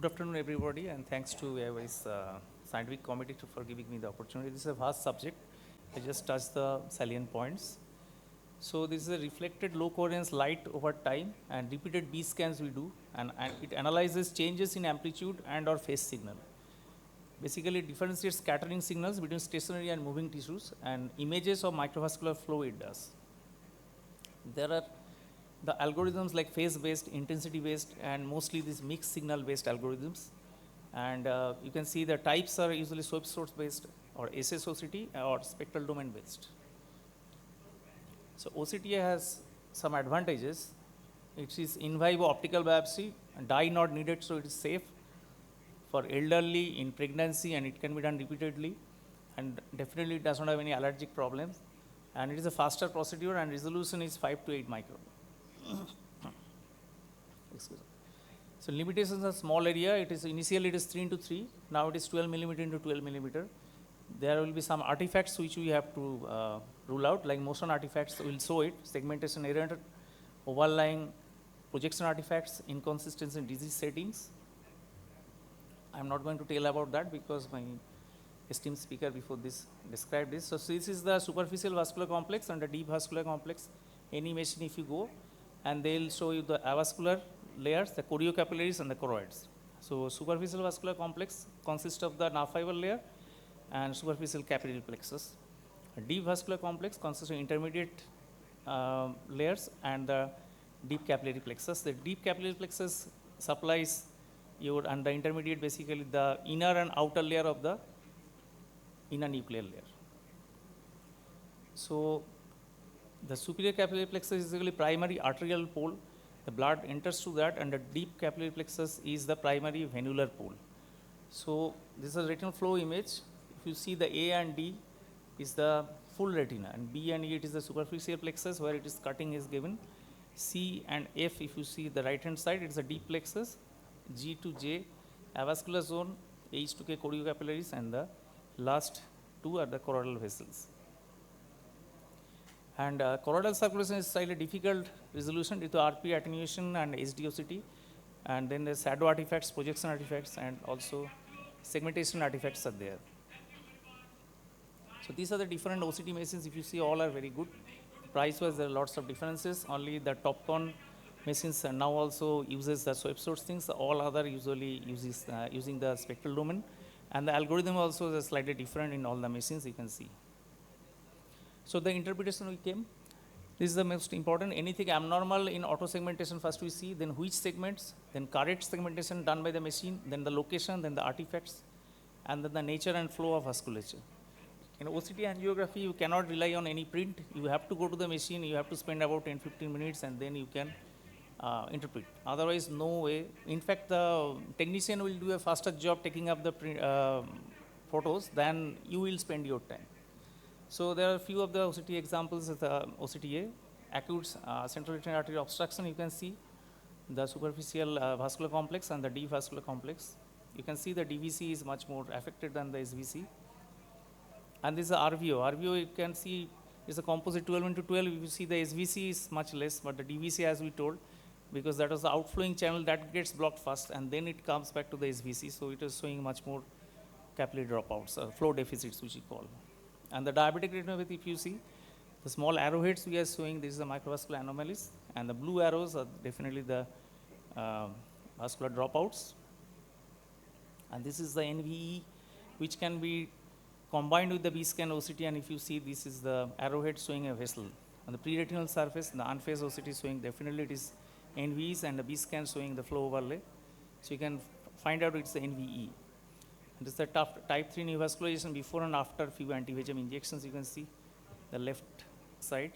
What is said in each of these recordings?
afternoon, everybody, and thanks to AIOC's scientific committee for giving me the opportunity. This is a vast subject. I just touched the salient points. So this is a reflected low coherence light over time, and repeated B scans we do, and it analyzes changes in amplitude and or phase signal. Basically, it differentiates scattering signals between stationary and moving tissues, and images of microvascular flow it does. There are the algorithms like phase-based, intensity-based, and mostly these mixed signal-based algorithms. And you can see the types are usually sweep source-based, or SSOCT, or spectral domain-based. So OCTA has some advantages. It is in vivo optical biopsy, dye not needed, so it is safe for elderly, in pregnancy, and it can be done repeatedly. And definitely it does not have any allergic problems. And it is a faster procedure, and resolution is 5 to 8 micron. Excuse me. So limitations are small area. It is initially it is 3 into 3. Now it is 12 millimeter into 12 millimeter. There will be some artifacts which we have to rule out, like motion artifacts will show it, segmentation error, overlying projection artifacts, inconsistency in disease settings. I am not going to tell about that because my esteemed speaker before this described this. So this is the superficial vascular complex and the deep vascular complex. Any machine if you go, and they will show you the avascular layers, the choriocapillaries and the choroids. So superficial vascular complex consists of the nerve fiber layer and superficial capillary plexus. A deep vascular complex consists of intermediate layers and the deep capillary plexus. The deep capillary plexus supplies your, and the intermediate basically the inner and outer layer of the inner nuclear layer. So the superior capillary plexus is basically primary arterial pole. The blood enters through that, and the deep capillary plexus is the primary venular pole. So this is a retinal flow image. If you see the A and D is the full retina, and B and E it is the superficial plexus where it is cutting is given. C and F, if you see the right hand side, it is a deep plexus. G to J, avascular zone, H to K choriocapillaries, and the last two are the choroidal vessels. And choroidal circulation is slightly difficult resolution due to RP attenuation and HDOCT. And then the shadow artifacts, projection artifacts, and also segmentation artifacts are there. So these are the different OCT machines. If you see, all are very good. Price-wise, there are lots of differences. Only the Topcon machines now also uses the sweep source things. All other usually uses using the spectral domain. And the algorithm also is slightly different in all the machines, you can see. So the interpretation we came, this is the most important. Anything abnormal in auto segmentation first we see, then which segments, then correct segmentation done by the machine, then the location, then the artifacts, and then the nature and flow of vasculature. In OCT angiography, you cannot rely on any print. You have to go to the machine, you have to spend about 10-15 minutes, and then you can interpret. Otherwise, no way. In fact, the technician will do a faster job taking up the photos than you will spend your time. So there are a few of the OCT examples of the OCTA. Acute central retinal artery obstruction, you can see the superficial vascular complex and the deep vascular complex. You can see the DVC is much more affected than the SVC. And this is the RVO. RVO, you can see, is a composite 12 into 12. If you see the SVC is much less, but the DVC, as we told, because that was the outflowing channel that gets blocked first, and then it comes back to the SVC. So it is showing much more capillary dropouts, flow deficits, which we call. And the diabetic retinopathy, if you see, the small arrowheads we are showing, this is the microvascular anomalies, and the blue arrows are definitely the vascular dropouts. And this is the NVE, which can be combined with the B-scan OCT, and if you see, this is the arrowhead showing a vessel. On the pre-retinal surface, the unphased OCT showing definitely it is NVEs, and the B-scan showing the flow overlay. So you can find out it's the NVE. This is the type 3 neovascularization before and after few anti-VEGF injections, you can see the left side.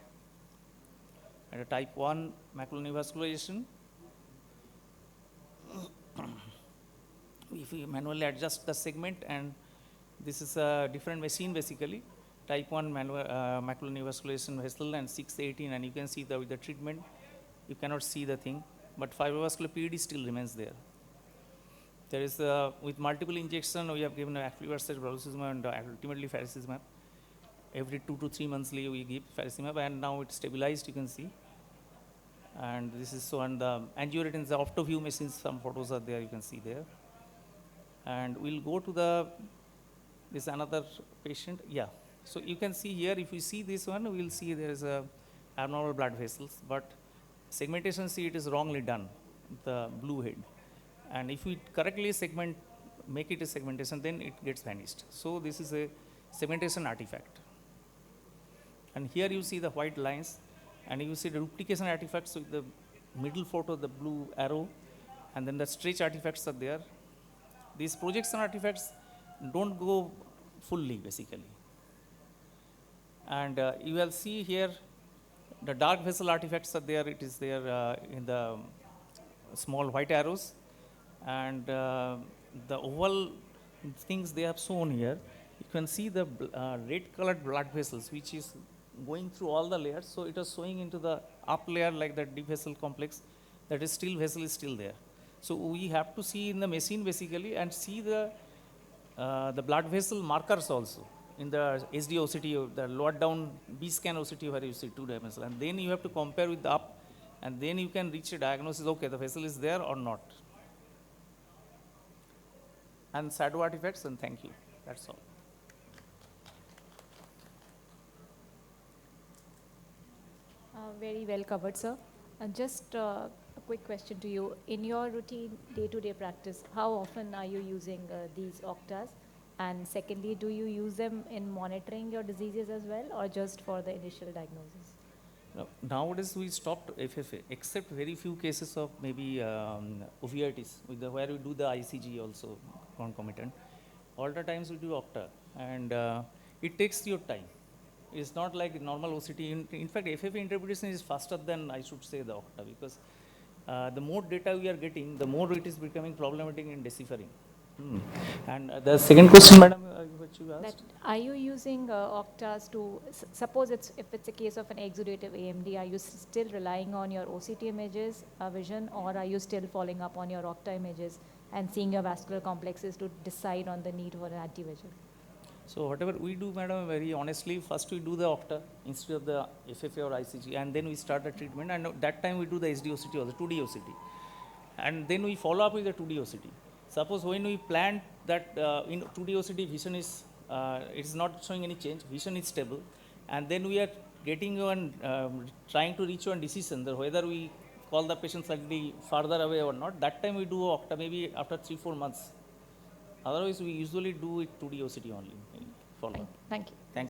And a type 1 macular neovascularization. If we manually adjust the segment, and this is a different machine basically, type 1 macular neovascularization vessel and 618, and you can see that with the treatment, you cannot see the thing, but fibrobascular PED still remains there. There is, with multiple injection, we have given aflibercept, brolucizumab, and ultimately faricimab. Every 2 to 3 monthly we give faricimab, and now it's stabilized, you can see. And this is so, and the angioretins, the optoview machines, some photos are there, you can see there. And we'll go to the, this another patient, yeah. So you can see here, if you see this one, we'll see there is a abnormal blood vessels, but segmentation, see it is wrongly done, the blue head. And if we correctly segment, make it a segmentation, then it gets vanished. So this is a segmentation artifact. And here you see the white lines, and you see the duplication artifacts with the middle photo, the blue arrow, and then the stretch artifacts are there. These projection artifacts don't go fully, basically. And you will see here the dark vessel artifacts are there. It is there in the small white arrows, and the oval things they have shown here. You can see the red colored blood vessels, which is going through all the layers. So it is showing into the up layer, like the deep vessel complex, that is still vessel is still there. So we have to see in the machine, basically, and see the blood vessel markers also in the SD OCT, the lower down B scan OCT, where you see 2 dimensional, and then you have to compare with the up, and then you can reach a diagnosis, okay, the vessel is there or not. And shadow artifacts, and thank you. That's all. Very well covered, sir. Just a quick question to you. In your routine day-to-day practice, how often are you using these OCTAs? And secondly, do you use them in monitoring your diseases as well, or just for the initial diagnosis? Nowadays we stopped FFA, except very few cases of maybe uveitis, with the, where we do the ICG also concomitant. All the times we do OCTA, and it takes your time. It's not like normal OCT. In fact, FFA interpretation is faster than, I should say, the OCTA, because the more data we are getting, the more it is becoming problematic in deciphering. And the second question, madam, what you asked? That are you using OCTAs to, suppose if it's a case of an exudative AMD, are you still relying on your OCT images vision, or are you still following up on your OCTA images and seeing your vascular complexes to decide on the need for an anti-VEGF? So whatever we do, madam, very honestly, first we do the OCTA instead of the FFA or ICG, and then we start the treatment, and that time we do the SD OCT or the 2D OCT. And then we follow up with the 2D OCT. Suppose when we plan that in 2D OCT vision is, it is not showing any change, vision is stable, and then we are getting one, trying to reach one decision that whether we call the patient slightly further away or not, that time we do OCTA maybe after 3-4 months. Otherwise, we usually do it 2D OCT only. Follow. Thank you.